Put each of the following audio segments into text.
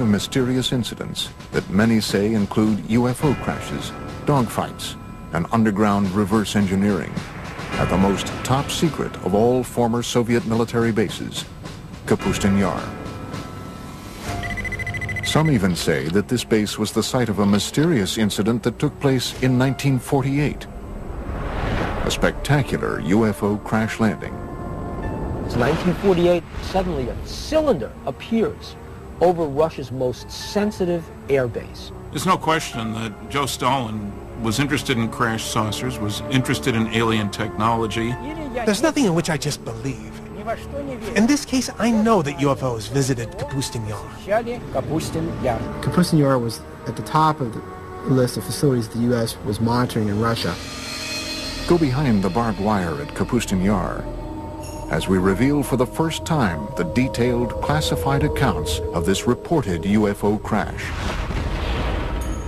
mysterious incidents that many say include UFO crashes, dogfights, and underground reverse engineering at the most top secret of all former Soviet military bases, Kapustin Yar. Some even say that this base was the site of a mysterious incident that took place in 1948. A spectacular UFO crash landing. It's 1948, suddenly a cylinder appears over Russia's most sensitive airbase. There's no question that Joe Stalin was interested in crash saucers, was interested in alien technology. There's nothing in which I just believe. In this case, I know that UFOs visited Kapustin Yar. Kapustin Yar was at the top of the list of facilities the U.S. was monitoring in Russia. Go behind the barbed wire at Kapustin Yar as we reveal for the first time the detailed, classified accounts of this reported UFO crash.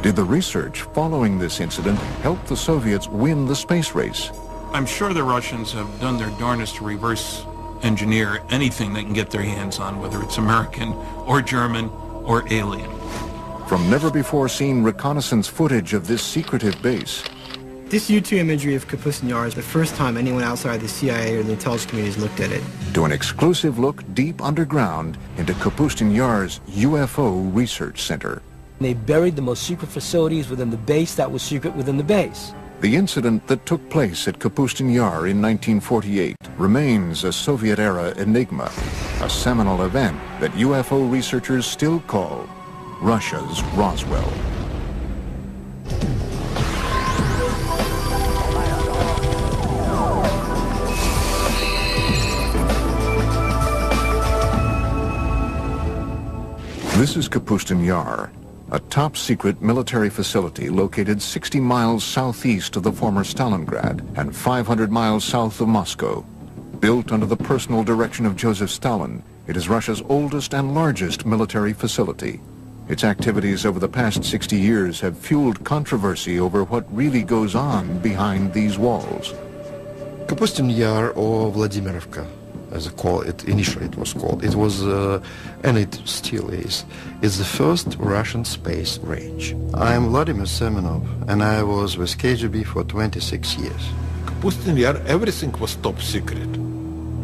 Did the research following this incident help the Soviets win the space race? I'm sure the Russians have done their darnest to reverse engineer anything they can get their hands on, whether it's American or German or alien. From never-before-seen reconnaissance footage of this secretive base. This U-2 imagery of Kapustin Yar is the first time anyone outside the CIA or the intelligence community has looked at it. To an exclusive look deep underground into Kapustin Yar's UFO Research Center. They buried the most secret facilities within the base that was secret within the base. The incident that took place at Kapustin Yar in 1948 remains a Soviet-era enigma, a seminal event that UFO researchers still call Russia's Roswell. This is Kapustin Yar, a top-secret military facility located 60 miles southeast of the former Stalingrad and 500 miles south of Moscow. Built under the personal direction of Joseph Stalin, it is Russia's oldest and largest military facility. Its activities over the past 60 years have fueled controversy over what really goes on behind these walls. Kapustin Yar, or Vladimirovka, as initially it was called. It was, and it still is, it's the first Russian space range. I'm Vladimir Semenov, and I was with KGB for 26 years. Kapustin Yar, everything was top secret.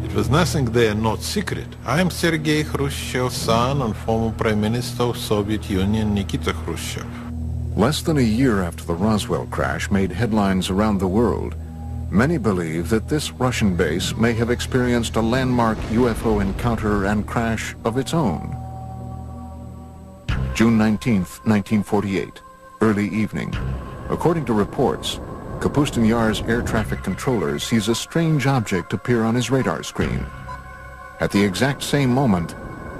It was nothing there not secret. I am Sergei Khrushchev's son and former Prime Minister of Soviet Union, Nikita Khrushchev. Less than a year after the Roswell crash made headlines around the world, many believe that this Russian base may have experienced a landmark UFO encounter and crash of its own. June 19, 1948, early evening. According to reports, Kapustin Yar's air traffic controller sees a strange object appear on his radar screen. At the exact same moment,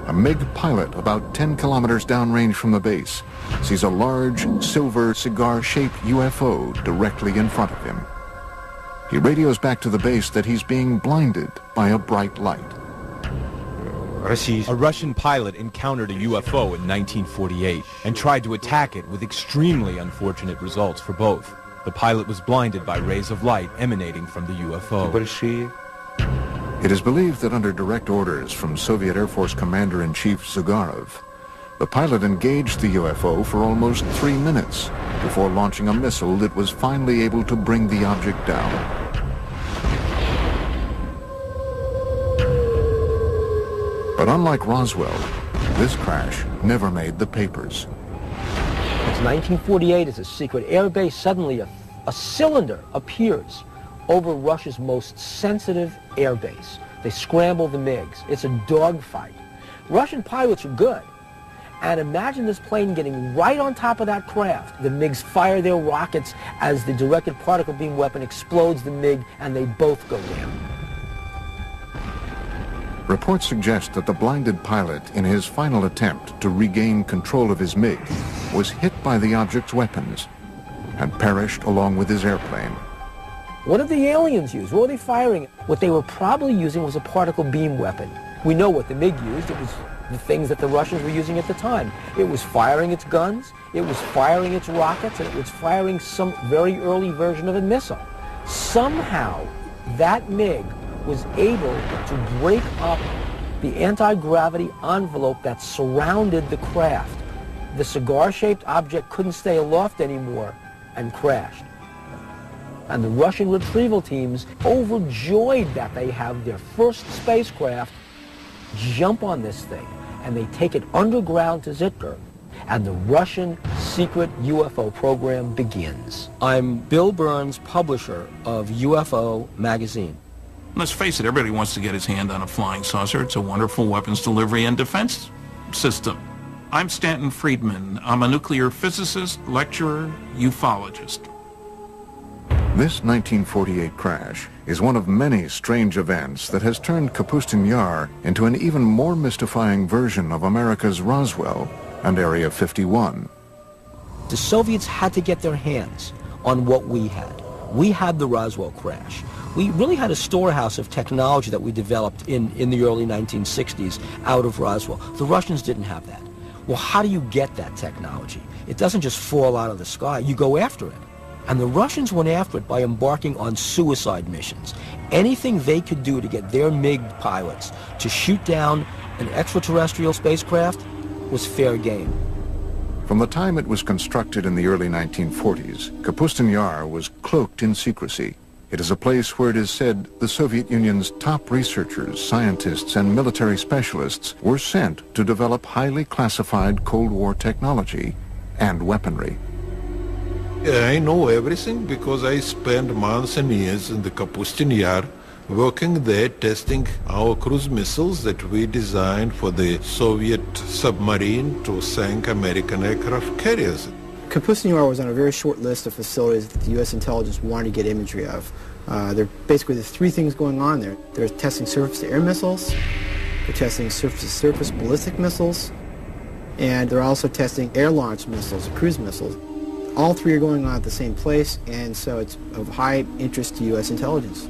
a MiG pilot about 10 kilometers downrange from the base sees a large silver cigar-shaped UFO directly in front of him. He radios back to the base that he's being blinded by a bright light. A Russian pilot encountered a UFO in 1948 and tried to attack it with extremely unfortunate results for both. The pilot was blinded by rays of light emanating from the UFO. It is believed that under direct orders from Soviet Air Force Commander-in-Chief Zyugarov, the pilot engaged the UFO for almost 3 minutes before launching a missile that was finally able to bring the object down. But unlike Roswell, this crash never made the papers. It's 1948, it's a secret airbase. Suddenly a cylinder appears over Russia's most sensitive airbase. They scramble the MiGs. It's a dogfight. Russian pilots are good. And imagine this plane getting right on top of that craft. The MiGs fire their rockets as the directed particle beam weapon explodes the MiG, and they both go down. Reports suggest that the blinded pilot, in his final attempt to regain control of his MiG, was hit by the object's weapons and perished along with his airplane. What did the aliens use? What were they firing? What they were probably using was a particle beam weapon. We know what the MiG used. It was the things that the Russians were using at the time. It was firing its guns, it was firing its rockets, and it was firing some very early version of a missile. Somehow, that MiG was able to break up the anti-gravity envelope that surrounded the craft. the cigar-shaped object couldn't stay aloft anymore and crashed. And the Russian retrieval teams, overjoyed that they have their first spacecraft, jump on this thing, and they take it underground to Zitkar, and the Russian secret UFO program begins. I'm Bill Burns, publisher of UFO magazine. Let's face it, everybody wants to get his hand on a flying saucer. It's a wonderful weapons delivery and defense system. I'm Stanton Friedman. I'm a nuclear physicist, lecturer, ufologist. This 1948 crash is one of many strange events that has turned Kapustin Yar into an even more mystifying version of America's Roswell and Area 51. The Soviets had to get their hands on what we had. We had the Roswell crash. We really had a storehouse of technology that we developed in the early 1960s out of Roswell. The Russians didn't have that. Well, how do you get that technology? It doesn't just fall out of the sky. You go after it. And the Russians went after it by embarking on suicide missions. Anything they could do to get their MiG pilots to shoot down an extraterrestrial spacecraft was fair game. From the time it was constructed in the early 1940s, Kapustin Yar was cloaked in secrecy. It is a place where it is said the Soviet Union's top researchers, scientists, and military specialists were sent to develop highly classified Cold War technology and weaponry. I know everything because I spent months and years in the Kapustin Yar working there testing our cruise missiles that we designed for the Soviet submarine to sink American aircraft carriers. Kapustin Yar was on a very short list of facilities that the U.S. intelligence wanted to get imagery of. There are basically three things going on there. They're testing surface-to-air missiles, they're testing surface-to-surface ballistic missiles, and they're also testing air-launched missiles, cruise missiles. All three are going on at the same place, and so it's of high interest to U.S. intelligence.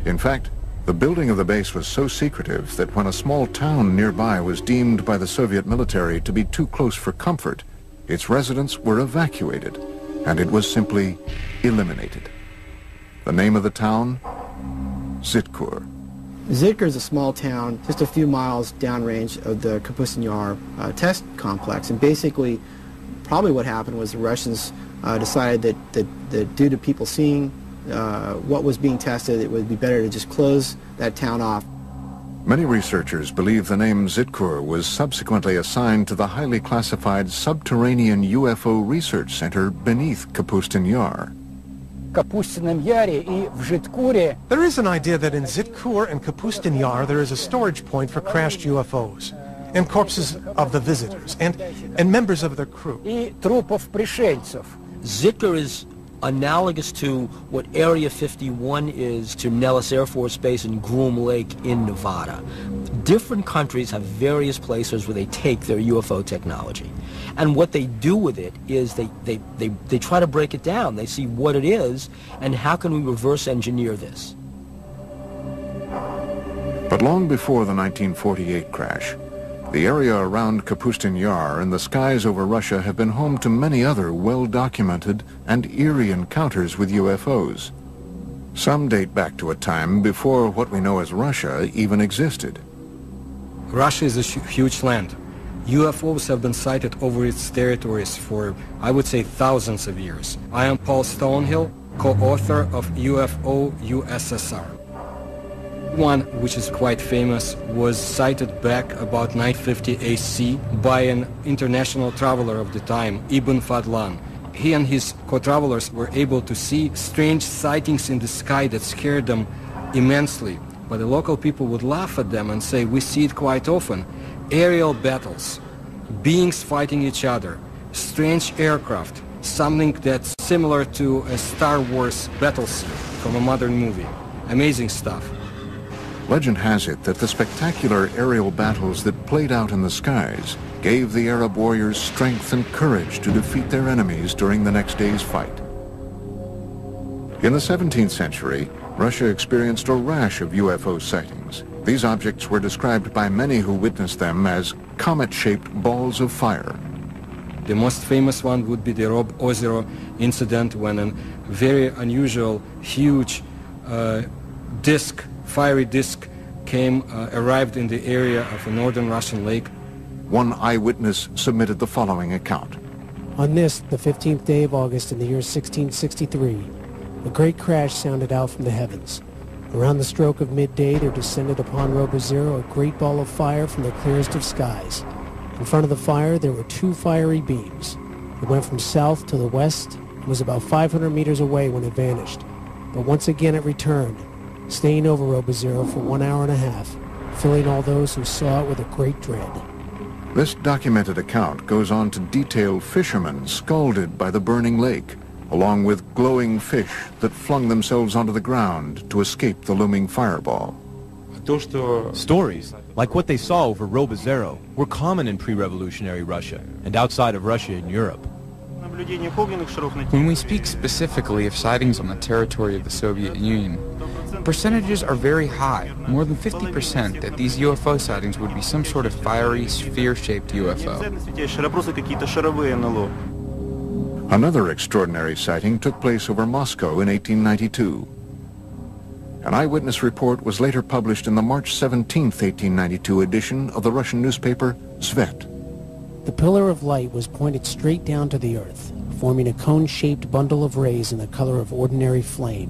In fact, the building of the base was so secretive that when a small town nearby was deemed by the Soviet military to be too close for comfort, its residents were evacuated, and it was simply eliminated. The name of the town? Zitkar. Zitkar is a small town just a few miles downrange of the Kapustin Yar test complex, and basically probably what happened was the Russians decided that due to people seeing what was being tested, it would be better to just close that town off. Many researchers believe the name Zitkar was subsequently assigned to the highly classified subterranean UFO research center beneath Kapustin Yar. There is an idea that in Zitkar and Kapustin Yar there is a storage point for crashed UFOs and corpses of the visitors and members of their crew. Zitkar is analogous to what Area 51 is to Nellis Air Force Base and Groom Lake in Nevada. Different countries have various places where they take their UFO technology. And what they do with it is they try to break it down. They see what it is and how can we reverse engineer this. But long before the 1948 crash, the area around Kapustin Yar and the skies over Russia have been home to many other well-documented and eerie encounters with UFOs. Some date back to a time before what we know as Russia even existed. Russia is a huge land. UFOs have been sighted over its territories for, I would say, thousands of years. I am Paul Stonehill, co-author of UFO USSR. One, which is quite famous, was sighted back about 950 AC by an international traveler of the time, Ibn Fadlan. He and his co-travelers were able to see strange sightings in the sky that scared them immensely. But the local people would laugh at them and say, we see it quite often. Aerial battles, beings fighting each other, strange aircraft, something that's similar to a Star Wars battle scene from a modern movie. Amazing stuff. Legend has it that the spectacular aerial battles that played out in the skies gave the Arab warriors strength and courage to defeat their enemies during the next day's fight. In the 17th century, Russia experienced a rash of UFO sightings. These objects were described by many who witnessed them as comet-shaped balls of fire. The most famous one would be the Rob Ozero incident, when a very unusual, huge fiery disc arrived in the area of a northern Russian lake. one eyewitness submitted the following account. On this, the 15th day of August in the year 1663, a great crash sounded out from the heavens. Around the stroke of midday, there descended upon Robozero a great ball of fire from the clearest of skies. In front of the fire, there were two fiery beams. It went from south to the west and was about 500 meters away when it vanished. But once again it returned, staying over Robozero for 1 hour and a half, filling all those who saw it with a great dread. This documented account goes on to detail fishermen scalded by the burning lake, along with glowing fish that flung themselves onto the ground to escape the looming fireball. Stories, like what they saw over Robozero, were common in pre-revolutionary Russia and outside of Russia in Europe. When we speak specifically of sightings on the territory of the Soviet Union, percentages are very high, more than 50%, that these UFO sightings would be some sort of fiery, sphere-shaped UFO. Another extraordinary sighting took place over Moscow in 1892. An eyewitness report was later published in the March 17, 1892 edition of the Russian newspaper Svet. The pillar of light was pointed straight down to the earth, forming a cone-shaped bundle of rays in the color of ordinary flame.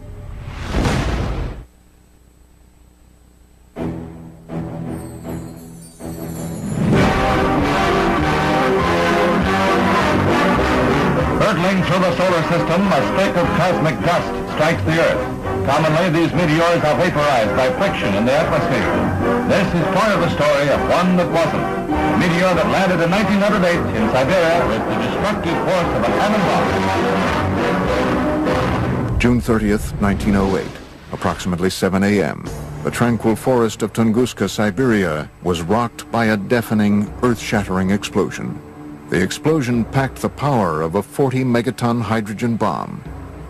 Hurtling through the solar system, a streak of cosmic dust strikes the Earth. Commonly, these meteors are vaporized by friction in the atmosphere. This is part of the story of one that wasn't. A meteor that landed in 1908 in Siberia with the destructive force of an atom bomb. June 30th, 1908, approximately 7 a.m. The tranquil forest of Tunguska, Siberia, was rocked by a deafening, earth-shattering explosion. The explosion packed the power of a 40-megaton hydrogen bomb.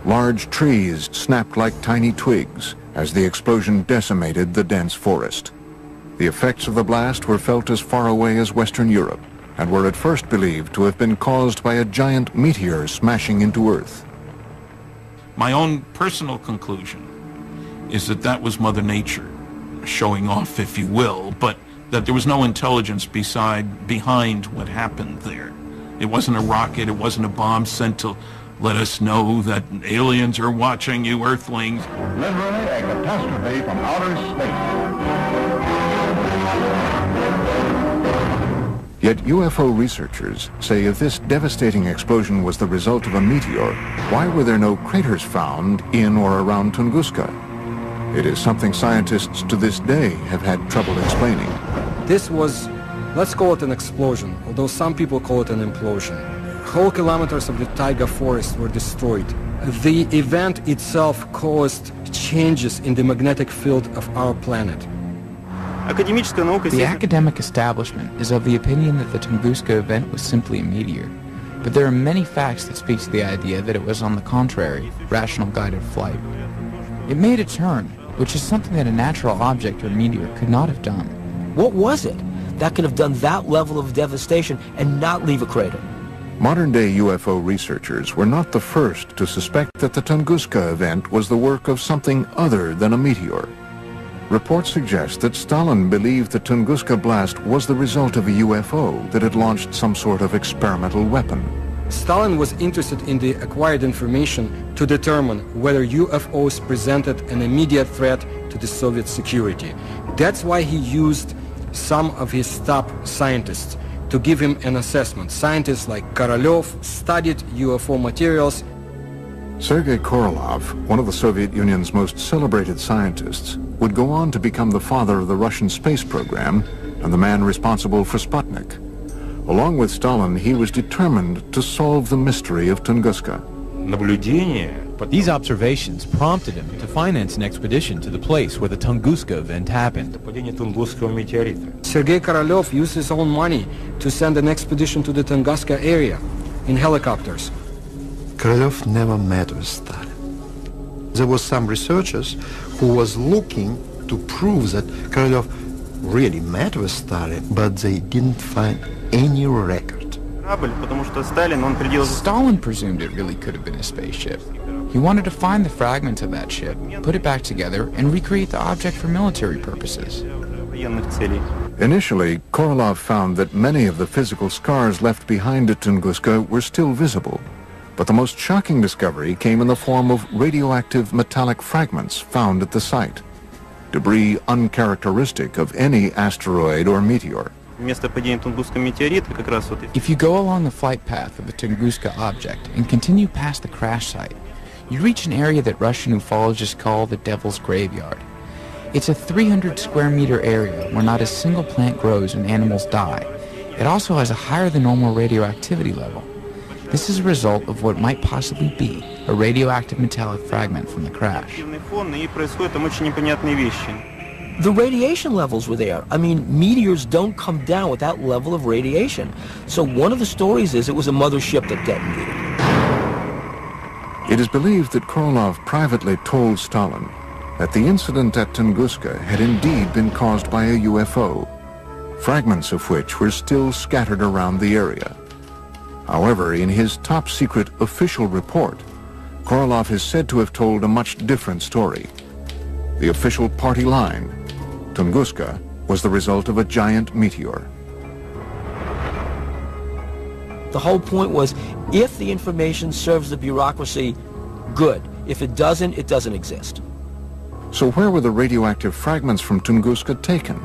Large trees snapped like tiny twigs as the explosion decimated the dense forest. The effects of the blast were felt as far away as Western Europe and were at first believed to have been caused by a giant meteor smashing into Earth. My own personal conclusion is that that was Mother Nature showing off, if you will, but that there was no intelligence behind what happened there. It wasn't a rocket, it wasn't a bomb sent to let us know that aliens are watching you, Earthlings. Literally a catastrophe from outer space. Yet UFO researchers say if this devastating explosion was the result of a meteor, why were there no craters found in or around Tunguska? It is something scientists to this day have had trouble explaining. This was, let's call it an explosion, although some people call it an implosion. Whole kilometers of the taiga forest were destroyed. The event itself caused changes in the magnetic field of our planet. The academic establishment is of the opinion that the Tunguska event was simply a meteor, but there are many facts that speak to the idea that it was, on the contrary, rational guided flight. It made a turn, which is something that a natural object or meteor could not have done. What was it that could have done that level of devastation and not leave a crater? Modern-day UFO researchers were not the first to suspect that the Tunguska event was the work of something other than a meteor. Reports suggest that Stalin believed the Tunguska blast was the result of a UFO that had launched some sort of experimental weapon. Stalin was interested in the acquired information to determine whether UFOs presented an immediate threat to the Soviet security. That's why he used some of his top scientists to give him an assessment. Scientists like Korolev studied UFO materials. Sergei Korolev, one of the Soviet Union's most celebrated scientists, would go on to become the father of the Russian space program and the man responsible for Sputnik. Along with Stalin, he was determined to solve the mystery of Tunguska. These observations prompted him to finance an expedition to the place where the Tunguska event happened. Sergei Korolev used his own money to send an expedition to the Tunguska area in helicopters. Korolev never met with Stalin. There were some researchers who was looking to prove that Korolev really met with Stalin, but they didn't find any record. Stalin presumed it really could have been a spaceship. He wanted to find the fragments of that ship, put it back together, and recreate the object for military purposes. Initially, Korolev found that many of the physical scars left behind at Tunguska were still visible, but the most shocking discovery came in the form of radioactive metallic fragments found at the site, debris uncharacteristic of any asteroid or meteor. If you go along the flight path of the Tunguska object and continue past the crash site, you reach an area that Russian ufologists call the Devil's Graveyard. It's a 300 square meter area where not a single plant grows and animals die. It also has a higher than normal radioactivity level. This is a result of what might possibly be a radioactive metallic fragment from the crash. The radiation levels were there. I mean, meteors don't come down with that level of radiation. So one of the stories is it was a mothership that detonated. It is believed that Korolev privately told Stalin that the incident at Tunguska had indeed been caused by a UFO, fragments of which were still scattered around the area. However, in his top-secret official report, Korolev is said to have told a much different story. The official party line, Tunguska was the result of a giant meteor. The whole point was, if the information serves the bureaucracy, good. If it doesn't exist. So where were the radioactive fragments from Tunguska taken?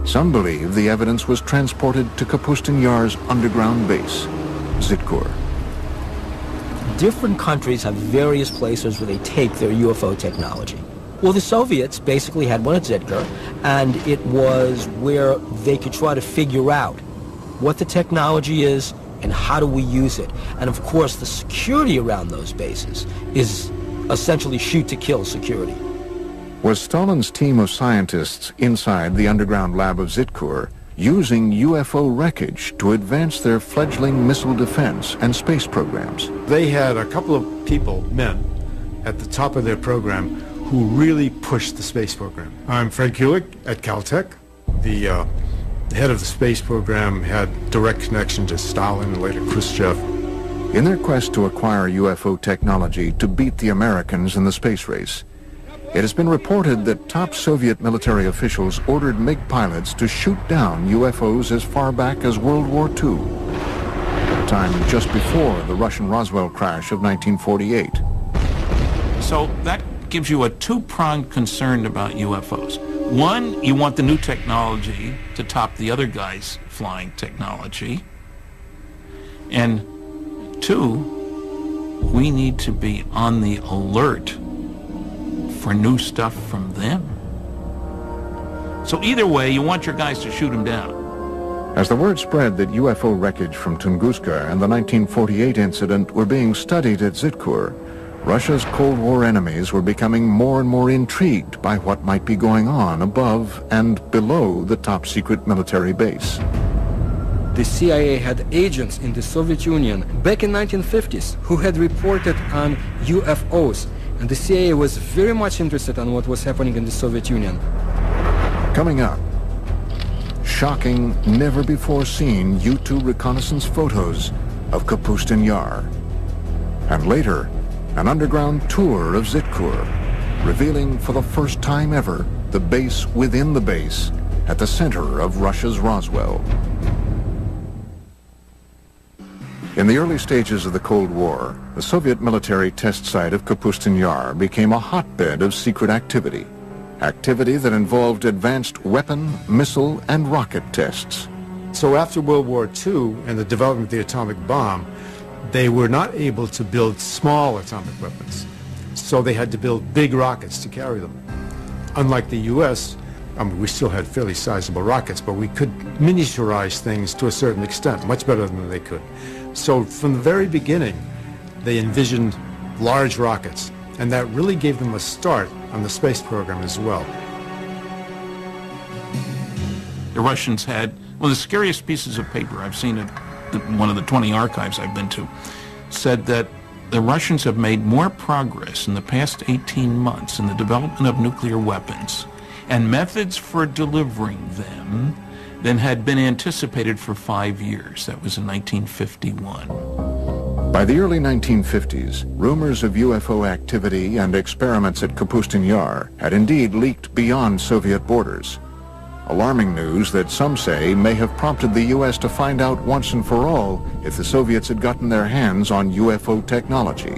Some believe the evidence was transported to Kapustin Yar's underground base, Zitkur. Different countries have various places where they take their UFO technology. Well, the Soviets basically had one at Zitkur, and it was where they could try to figure out what the technology is and how do we use it. And of course, the security around those bases is essentially shoot-to-kill security. Was Stalin's team of scientists inside the underground lab of Zitkur using UFO wreckage to advance their fledgling missile defense and space programs? They had a couple of people, men, at the top of their program who really pushed the space program. I'm Fred Kulik at Caltech. The head of the space program had direct connection to Stalin and later Khrushchev. In their quest to acquire UFO technology to beat the Americans in the space race, it has been reported that top Soviet military officials ordered MiG pilots to shoot down UFOs as far back as World War II, a time just before the Russian Roswell crash of 1948. So that gives you a two-pronged concern about UFOs. One, you want the new technology to top the other guy's flying technology. And two, we need to be on the alert for new stuff from them. So either way, you want your guys to shoot them down. As the word spread that UFO wreckage from Tunguska and the 1948 incident were being studied at Zitkur, Russia's Cold War enemies were becoming more and more intrigued by what might be going on above and below the top-secret military base. The CIA had agents in the Soviet Union back in 1950s who had reported on UFOs, and the CIA was very much interested in what was happening in the Soviet Union. Coming up, shocking, never-before-seen U-2 reconnaissance photos of Kapustin Yar. And later, an underground tour of Zitkur, revealing for the first time ever the base within the base at the center of Russia's Roswell. In the early stages of the Cold War, the Soviet military test site of Kapustin Yar became a hotbed of secret activity that involved advanced weapon, missile, and rocket tests. So after World War II and the development of the atomic bomb, they were not able to build small atomic weapons, so they had to build big rockets to carry them. Unlike the U.S., we still had fairly sizable rockets, but we could miniaturize things to a certain extent, much better than they could. So from the very beginning, they envisioned large rockets, and that really gave them a start on the space program as well. The Russians had one of the scariest pieces of paper I've seen at one of the 20 archives I've been to, said that the Russians have made more progress in the past 18 months in the development of nuclear weapons and methods for delivering them than had been anticipated for 5 years. That was in 1951. By the early 1950s, rumors of UFO activity and experiments at Kapustin Yar had indeed leaked beyond Soviet borders. Alarming news that some say may have prompted the U.S. to find out once and for all if the Soviets had gotten their hands on UFO technology.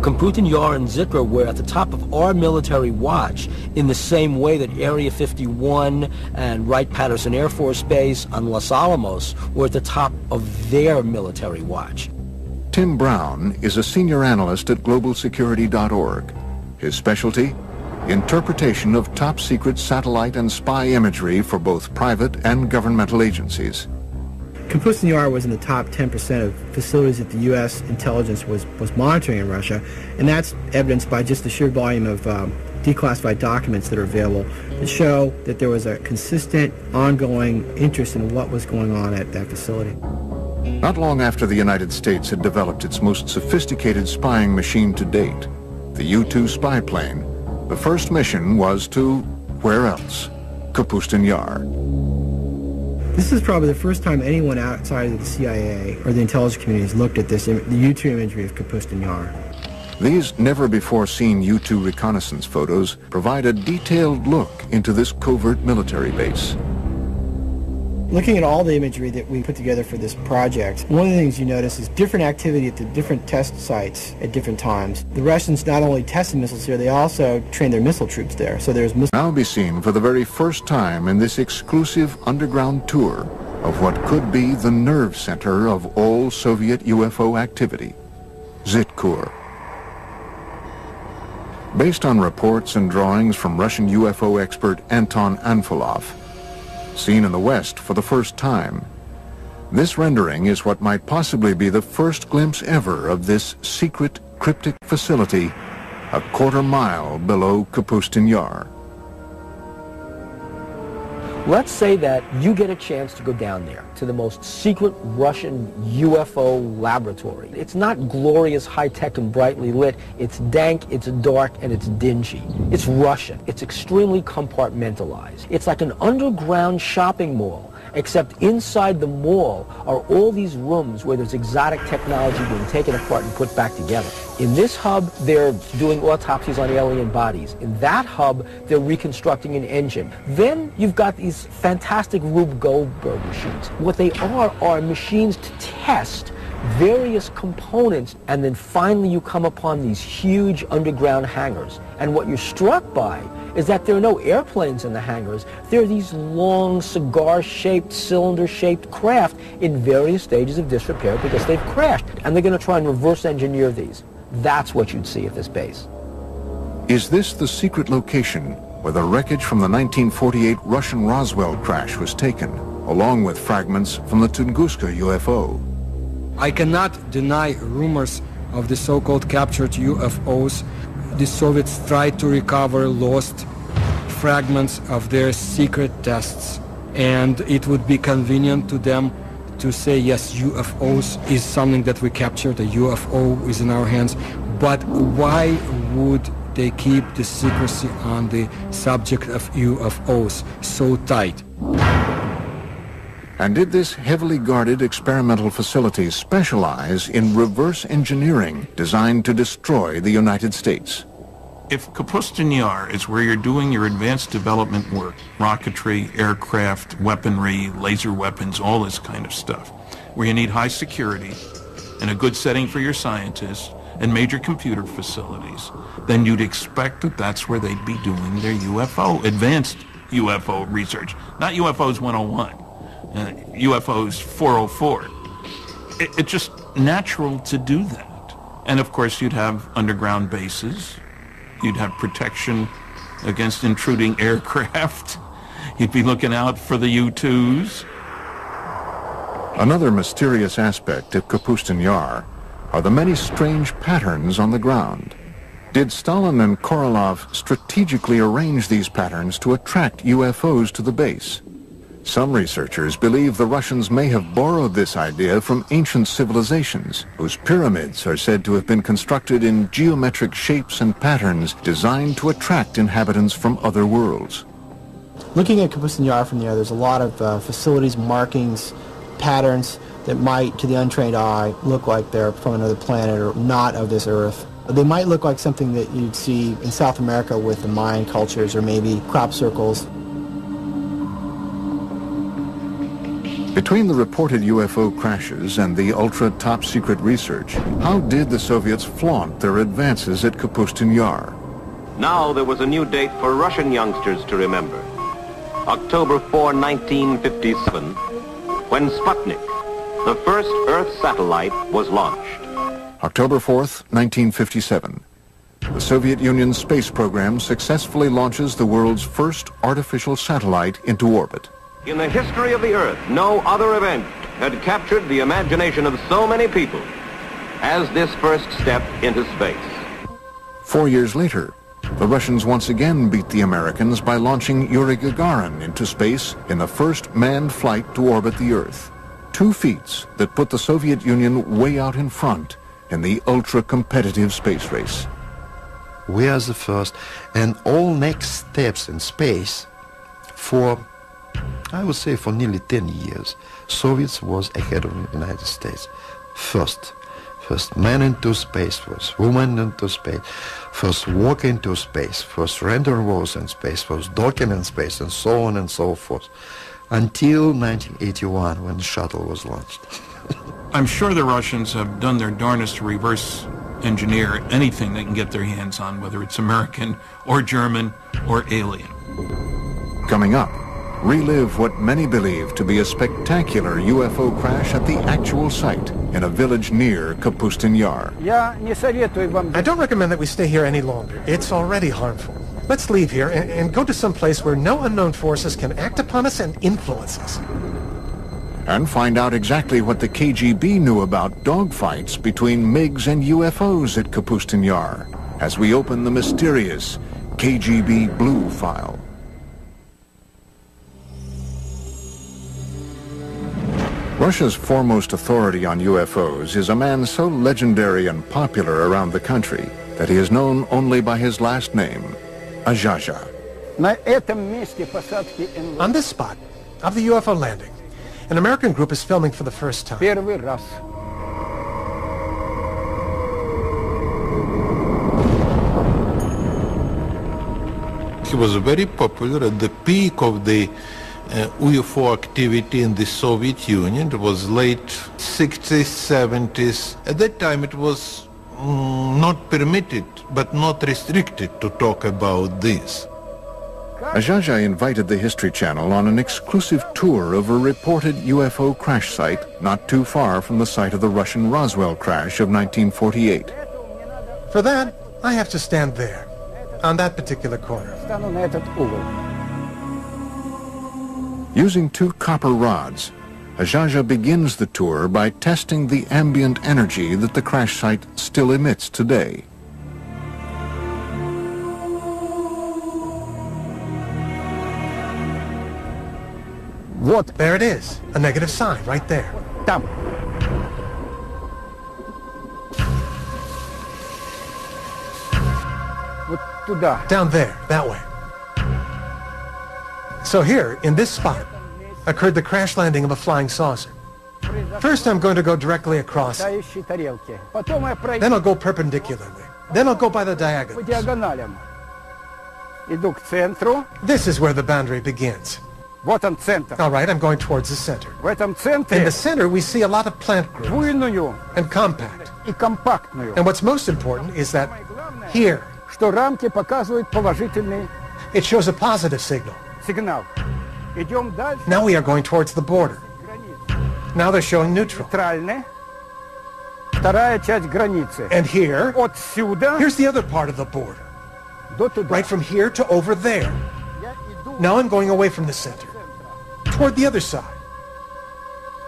Khamputin Yar and Zikr were at the top of our military watch in the same way that Area 51 and Wright-Patterson Air Force Base and Los Alamos were at the top of their military watch. Tim Brown is a senior analyst at globalsecurity.org. His specialty? Interpretation of top-secret satellite and spy imagery for both private and governmental agencies. Khamputin Yar was in the top 10% of facilities that the U.S. intelligence was monitoring in Russia, and that's evidenced by just the sheer volume of declassified documents that are available that show that there was a consistent, ongoing interest in what was going on at that facility. Not long after the United States had developed its most sophisticated spying machine to date, the U-2 spy plane, the first mission was to, where else? Khamputin Yar. This is probably the first time anyone outside of the CIA or the intelligence community has looked at this, the U-2 imagery of Khamputin Yar. These never-before-seen U-2 reconnaissance photos provide a detailed look into this covert military base. Looking at all the imagery that we put together for this project, one of the things you notice is different activity at the different test sites at different times. The Russians not only tested missiles here, they also trained their missile troops there. So there's now be seen for the very first time in this exclusive underground tour of what could be the nerve center of all Soviet UFO activity, Zitkur. Based on reports and drawings from Russian UFO expert Anton Anfilov, seen in the West for the first time, this rendering is what might possibly be the first glimpse ever of this secret cryptic facility a quarter-mile below Khamputin Yar. Let's say that you get a chance to go down there to the most secret Russian UFO laboratory. It's not glorious, high-tech, and brightly lit. It's dank, it's dark, and it's dingy. It's Russian. It's extremely compartmentalized. It's like an underground shopping mall, except inside the mall are all these rooms where there's exotic technology being taken apart and put back together. In this hub, they're doing autopsies on alien bodies. In that hub, they're reconstructing an engine. Then you've got these fantastic Rube Goldberg machines. What they are machines to test various components, and then finally you come upon these huge underground hangars. And what you're struck by is that there are no airplanes in the hangars. There are these long, cigar-shaped, cylinder-shaped craft in various stages of disrepair because they've crashed. And they're going to try and reverse engineer these. That's what you'd see at this base. Is this the secret location where the wreckage from the 1948 Russian Roswell crash was taken, along with fragments from the Tunguska UFO? I cannot deny rumors of the so-called captured UFOs. The Soviets tried to recover lost fragments of their secret tests, and it would be convenient to them to say, yes, UFOs is something that we captured, a UFO is in our hands, but why would they keep the secrecy on the subject of UFOs so tight? And did this heavily guarded experimental facility specialize in reverse engineering designed to destroy the United States? If Khamputin Yar is where you're doing your advanced development work, rocketry, aircraft, weaponry, laser weapons, all this kind of stuff, where you need high security and a good setting for your scientists and major computer facilities, then you'd expect that that's where they'd be doing their UFO, advanced UFO research, not UFOs 101. UFOs 404. It's just natural to do that. And of course you'd have underground bases. You'd have protection against intruding aircraft. You'd be looking out for the U-2s. Another mysterious aspect of Khamputin Yar are the many strange patterns on the ground. Did Stalin and Korolev strategically arrange these patterns to attract UFOs to the base? Some researchers believe the Russians may have borrowed this idea from ancient civilizations, whose pyramids are said to have been constructed in geometric shapes and patterns designed to attract inhabitants from other worlds. Looking at Khamputin Yar from there, there's a lot of facilities, markings, patterns that might, to the untrained eye, look like they're from another planet or not of this Earth. They might look like something that you'd see in South America with the Mayan cultures or maybe crop circles. Between the reported UFO crashes and the ultra-top-secret research, how did the Soviets flaunt their advances at Kapustin Yar? Now there was a new date for Russian youngsters to remember. October 4, 1957, when Sputnik, the first Earth satellite, was launched. October 4th, 1957. The Soviet Union's space program successfully launches the world's first artificial satellite into orbit. In the history of the Earth, no other event had captured the imagination of so many people as this first step into space. 4 years later, the Russians once again beat the Americans by launching Yuri Gagarin into space in the first manned flight to orbit the Earth. 2 feats that put the Soviet Union way out in front in the ultra-competitive space race. We are the first, and all next steps in space for, I would say, for nearly 10 years, Soviets was ahead of the United States. First man into space, first woman into space, first walk into space, first rendezvous in space, first docking in space, and so on and so forth, until 1981 when the shuttle was launched. I'm sure the Russians have done their darnest to reverse engineer anything they can get their hands on, whether it's American or German or alien. Coming up, relive what many believe to be a spectacular UFO crash at the actual site in a village near Kapustin Yar. I don't recommend that we stay here any longer. It's already harmful. Let's leave here and go to some place where no unknown forces can act upon us and influence us. And find out exactly what the KGB knew about dogfights between MiGs and UFOs at Kapustin Yar as we open the mysterious KGB Blue file. Russia's foremost authority on UFOs is a man so legendary and popular around the country that he is known only by his last name, Azhaja. On this spot of the UFO landing, an American group is filming for the first time. He was very popular at the peak of the UFO activity in the Soviet Union. It was late 60s, 70s. At that time it was not permitted, but not restricted to talk about this. Azhaja invited the History Channel on an exclusive tour of a reported UFO crash site not too far from the site of the Russian Roswell crash of 1948. For that, I have to stand there, on that particular corner. Using 2 copper rods, Azhaja begins the tour by testing the ambient energy that the crash site still emits today. What? There it is, a negative sign right there. Down there, that way. So here, in this spot, occurred the crash landing of a flying saucer. First I'm going to go directly across. Then I'll go perpendicularly. Then I'll go by the diagonals. This is where the boundary begins. All right, I'm going towards the center. In the center, we see a lot of plant growth and compact. And what's most important is that here, it shows a positive signal. Now we are going towards the border. Now they're showing neutral. And here, here's the other part of the border. Right from here to over there. Now I'm going away from the center, toward the other side.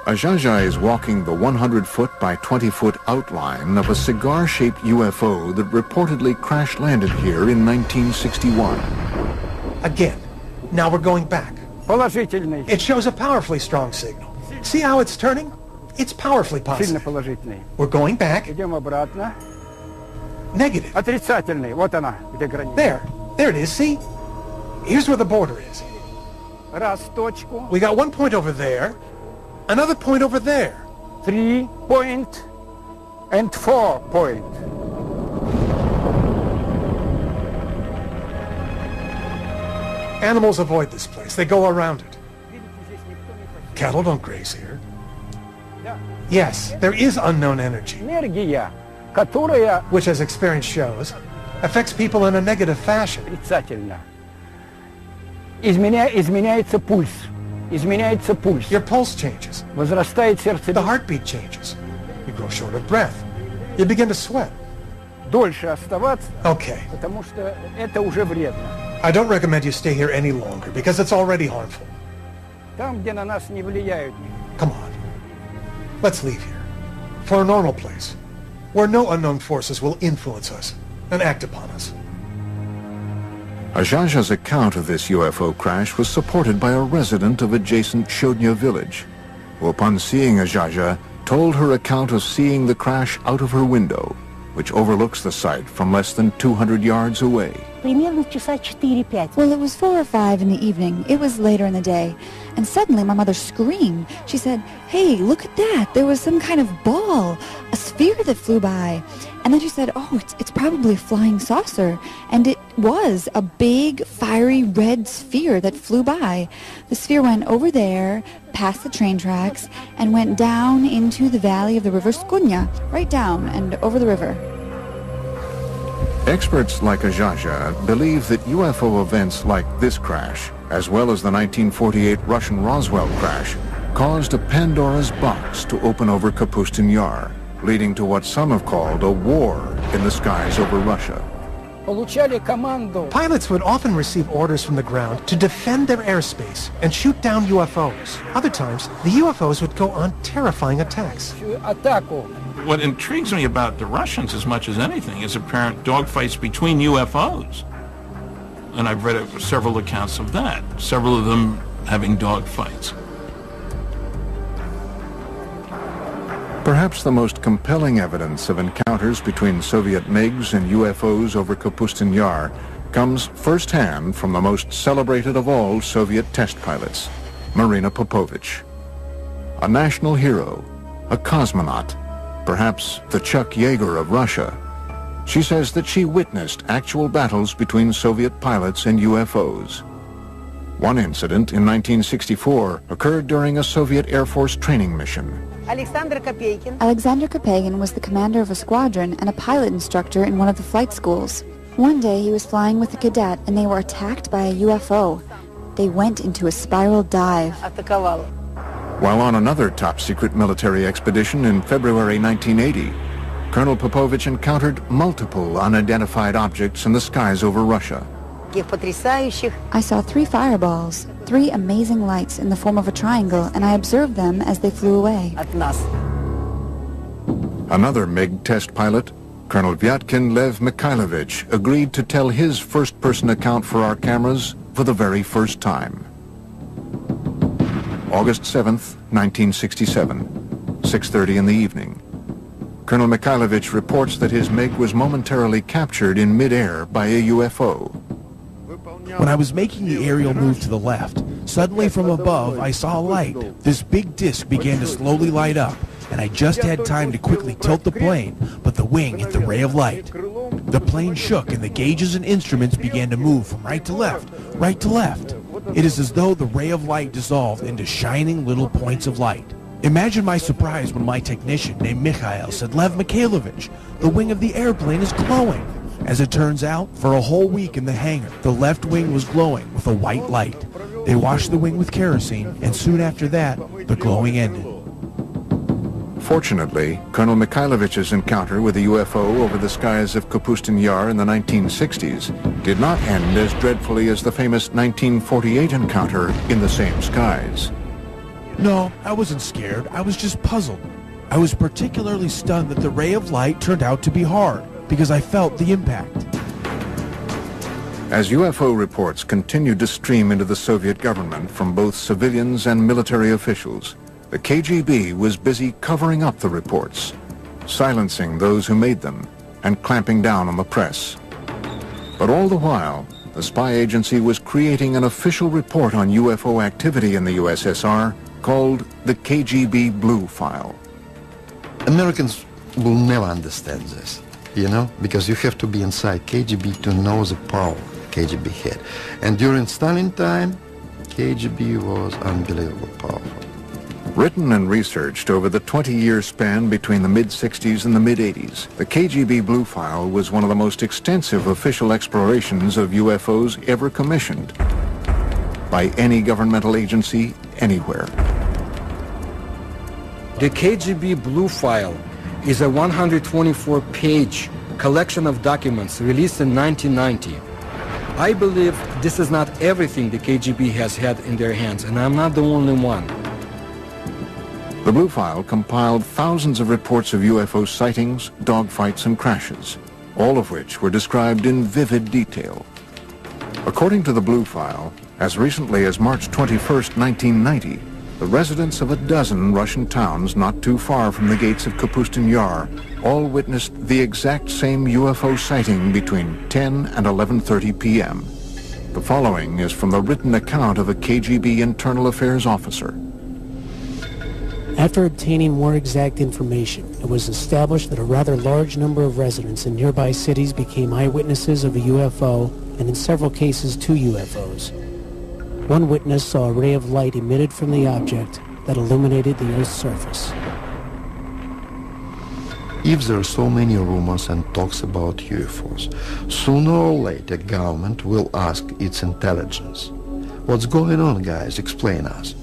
Azhaja is walking the 100-foot by 20-foot outline of a cigar-shaped UFO that reportedly crash-landed here in 1961. Again, now we're going back. It shows a powerfully strong signal. See how it's turning? It's powerfully positive. We're going back. Negative. There it is, see? Here's where the border is. We got one point over there, another point over there. 3 point and 4 point. Animals avoid this place. They go around it. Cattle don't graze here. Yes, there is unknown energy, Энергия, которая which, as experience shows, affects people in a negative fashion. отрицательна. Изменяется пульс. Изменяется пульс. Your pulse changes. Возрастает сердцебиение. The heartbeat changes. You grow short of breath. You begin to sweat. Дольше оставаться, Okay. потому что это уже вредно. I don't recommend you stay here any longer because it's already harmful. Там, где на нас не влияют. Come on. Let's leave here. For a normal place, where no unknown forces will influence us and act upon us. Ajaja's account of this UFO crash was supported by a resident of adjacent Shodnya village, who upon seeing Ajaja told her account of seeing the crash out of her window, which overlooks the site from less than 200 yards away. Примерно в часа 4-5. Well, it was 4 or 5 in the evening. It was later in the day. And suddenly my mother screamed. She said, "Hey, look at that. There was some kind of ball, a sphere that flew by." And then she said, "Oh, it's probably a flying saucer." And it was a big, fiery red sphere that flew by. The sphere went over there, past the train tracks, and went down into the valley of the river Skunya, right down and over the river. Experts like Ajaja believe that UFO events like this crash, as well as the 1948 Russian Roswell crash, caused a Pandora's box to open over Kapustin Yar, leading to what some have called a war in the skies over Russia. Получали команду. Pilots would often receive orders from the ground to defend their airspace and shoot down UFOs. Other times, the UFOs would go on terrifying attacks. Атаку. What intrigues me about the Russians as much as anything is apparent dogfights between UFOs. And I've read several accounts of that, several of them having dogfights. Perhaps the most compelling evidence of encounters between Soviet MiGs and UFOs over Kapustin Yar comes firsthand from the most celebrated of all Soviet test pilots, Marina Popovich. A national hero, a cosmonaut, perhaps the Chuck Yeager of Russia. She says that she witnessed actual battles between Soviet pilots and UFOs. One incident in 1964 occurred during a Soviet Air Force training mission. Alexander Kapegin was the commander of a squadron and a pilot instructor in one of the flight schools. One day he was flying with a cadet and they were attacked by a UFO. They went into a spiral dive. While on another top-secret military expedition in February 1980, Colonel Popovich encountered multiple unidentified objects in the skies over Russia. I saw 3 fireballs, 3 amazing lights in the form of a triangle, and I observed them as they flew away. Another MiG test pilot, Colonel Vyatkin Lev Mikhailovich, agreed to tell his first-person account for our cameras for the very first time. August 7th, 1967, 6:30 in the evening. Colonel Mikhailovich reports that his MiG was momentarily captured in midair by a UFO. When I was making the aerial move to the left, suddenly from above I saw a light. This big disc began to slowly light up, and I just had time to quickly tilt the plane, but the wing hit the ray of light. The plane shook and the gauges and instruments began to move from right to left, right to left. It is as though the ray of light dissolved into shining little points of light. Imagine my surprise when my technician named Mikhail said, "Lev Mikhailovich, the wing of the airplane is glowing." As it turns out, for a whole week in the hangar, the left wing was glowing with a white light. They washed the wing with kerosene, and soon after that, the glowing ended. Fortunately, Colonel Mikhailovich's encounter with a UFO over the skies of Kapustin Yar in the 1960s did not end as dreadfully as the famous 1948 encounter in the same skies. No, I wasn't scared. I was just puzzled. I was particularly stunned that the ray of light turned out to be hard, because I felt the impact. As UFO reports continued to stream into the Soviet government from both civilians and military officials, the KGB was busy covering up the reports, silencing those who made them, and clamping down on the press. But all the while, the spy agency was creating an official report on UFO activity in the USSR called the KGB Blue File. Americans will never understand this, you know, because you have to be inside KGB to know the power KGB had. And during Stalin time, KGB was unbelievably powerful. Written and researched over the 20-year span between the mid-60s and the mid-80s, the KGB Blue File was one of the most extensive official explorations of UFOs ever commissioned by any governmental agency anywhere. The KGB Blue File is a 124-page collection of documents released in 1990. I believe this is not everything the KGB has had in their hands, and I'm not the only one. The Blue File compiled thousands of reports of UFO sightings, dogfights, and crashes, all of which were described in vivid detail. According to the Blue File, as recently as March 21, 1990, the residents of a dozen Russian towns not too far from the gates of Kapustin Yar all witnessed the exact same UFO sighting between 10 and 11:30 p.m. The following is from the written account of a KGB internal affairs officer. After obtaining more exact information, it was established that a rather large number of residents in nearby cities became eyewitnesses of a UFO, and in several cases, 2 UFOs. One witness saw a ray of light emitted from the object that illuminated the Earth's surface. If there are so many rumors and talks about UFOs, sooner or later government will ask its intelligence. What's going on, guys? Explain us.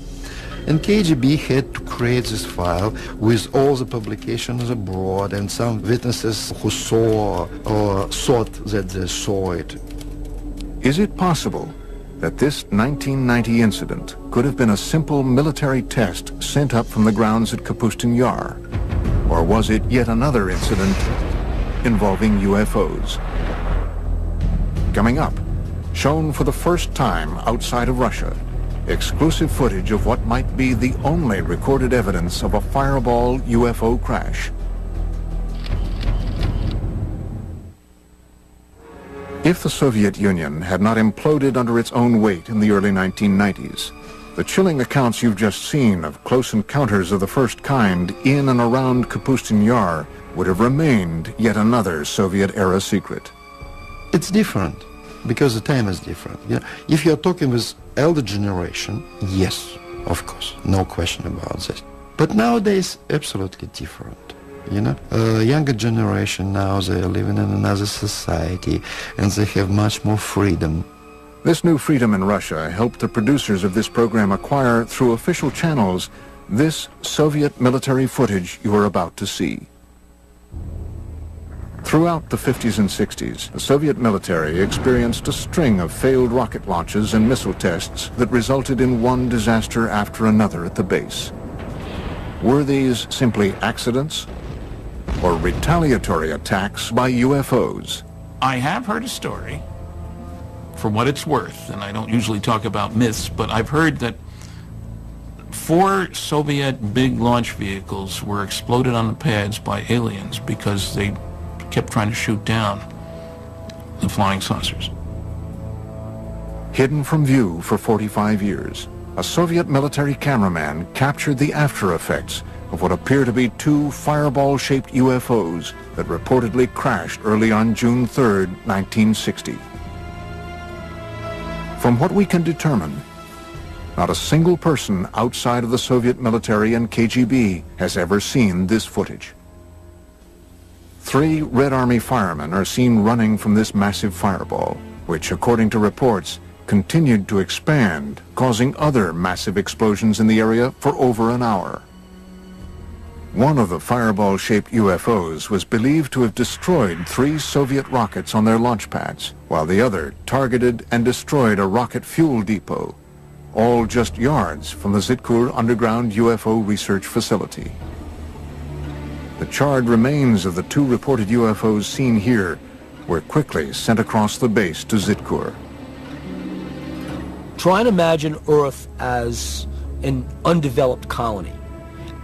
And KGB had to create this file with all the publications abroad and some witnesses who saw or thought that they saw it. Is it possible that this 1990 incident could have been a simple military test sent up from the grounds at Kapustin Yar? Or was it yet another incident involving UFOs? Coming up, shown for the first time outside of Russia, exclusive footage of what might be the only recorded evidence of a fireball UFO crash. If the Soviet Union had not imploded under its own weight in the early 1990s, the chilling accounts you've just seen of close encounters of the first kind in and around Kapustin Yar would have remained yet another Soviet-era secret. It's different, because the time is different. You know, if you're talking with elder generation, yes, of course, no question about this. But nowadays, absolutely different. You know, younger generation now, they're living in another society and they have much more freedom. This new freedom in Russia helped the producers of this program acquire, through official channels, this Soviet military footage you are about to see. Throughout the 50s and 60s, the Soviet military experienced a string of failed rocket launches and missile tests that resulted in one disaster after another at the base. Were these simply accidents or retaliatory attacks by UFOs? I have heard a story, for what it's worth, and I don't usually talk about myths, but I've heard that 4 Soviet big launch vehicles were exploded on the pads by aliens because they kept trying to shoot down the flying saucers. Hidden from view for 45 years, a Soviet military cameraman captured the after effects of what appear to be 2 fireball-shaped UFOs that reportedly crashed early on June 3, 1960. From what we can determine, not a single person outside of the Soviet military and KGB has ever seen this footage. 3 Red Army firemen are seen running from this massive fireball, which, according to reports, continued to expand, causing other massive explosions in the area for over an hour. One of the fireball-shaped UFOs was believed to have destroyed 3 Soviet rockets on their launch pads, while the other targeted and destroyed a rocket fuel depot, all just yards from the Zitkur underground UFO research facility. The charred remains of the 2 reported UFOs seen here were quickly sent across the base to Zitkur. Try and imagine Earth as an undeveloped colony.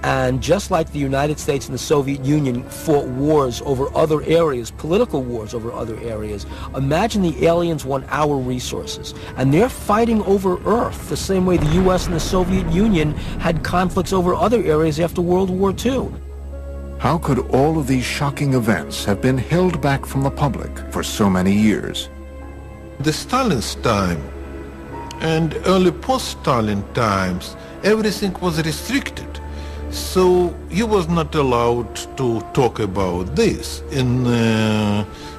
And just like the United States and the Soviet Union fought wars over other areas, political wars over other areas, imagine the aliens want our resources. And they're fighting over Earth the same way the U.S. and the Soviet Union had conflicts over other areas after World War II. How could all of these shocking events have been held back from the public for so many years? The Stalin's time and early post-Stalin times, everything was restricted. So he was not allowed to talk about this. In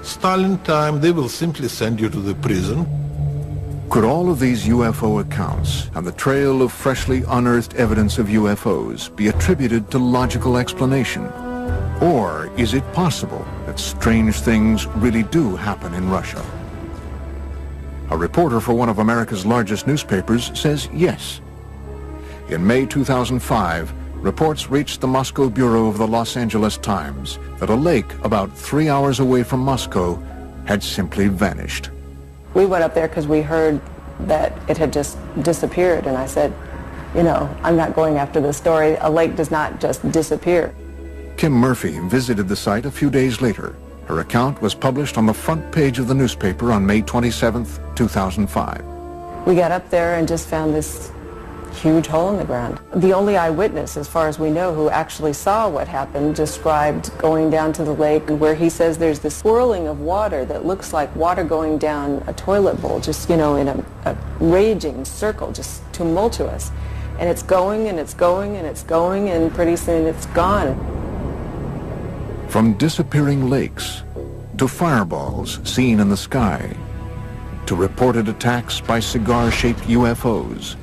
Stalin time, they will simply send you to the prison. Could all of these UFO accounts and the trail of freshly unearthed evidence of UFOs be attributed to logical explanation? Or is it possible that strange things really do happen in Russia? A reporter for one of America's largest newspapers says yes. In May 2005, reports reached the Moscow bureau of the Los Angeles Times that a lake about 3 hours away from Moscow had simply vanished. We went up there because we heard that it had just disappeared, and I said, you know, I'm not going after this story. A lake does not just disappear. Kim Murphy visited the site a few days later. Her account was published on the front page of the newspaper on May 27, 2005. We got up there and just found this huge hole in the ground. The only eyewitness, as far as we know, who actually saw what happened, described going down to the lake where he says there's this swirling of water that looks like water going down a toilet bowl, just, you know, in a raging circle, just tumultuous. And it's going and it's going and it's going, and pretty soon it's gone. From disappearing lakes to fireballs seen in the sky to reported attacks by cigar-shaped UFOs,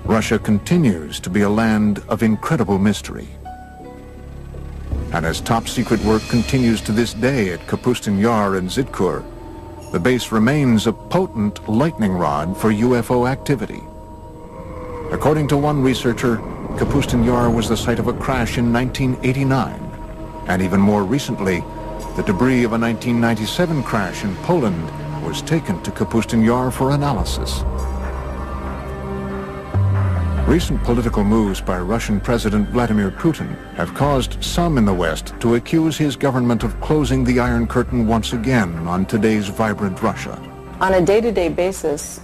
Russia continues to be a land of incredible mystery. And as top-secret work continues to this day at Kapustin Yar and Zitkur, the base remains a potent lightning rod for UFO activity. According to one researcher, Kapustin Yar was the site of a crash in 1989, and even more recently, the debris of a 1997 crash in Poland was taken to Kapustin Yar for analysis. Recent political moves by Russian President Vladimir Putin have caused some in the West to accuse his government of closing the Iron Curtain once again on today's vibrant Russia. On a day-to-day basis,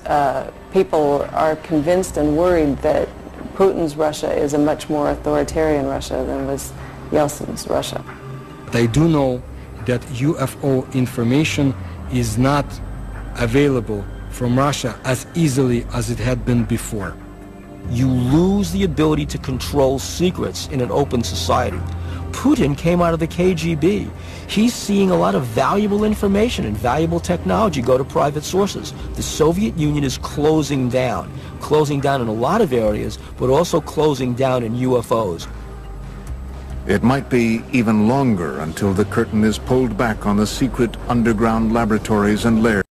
people are convinced and worried that Putin's Russia is a much more authoritarian Russia than was Yeltsin's Russia. They do know that UFO information is not available from Russia as easily as it had been before. You lose the ability to control secrets in an open society. Putin came out of the KGB. He's seeing a lot of valuable information and valuable technology go to private sources. The Soviet Union is closing down in a lot of areas, but also closing down in UFOs. It might be even longer until the curtain is pulled back on the secret underground laboratories and lairs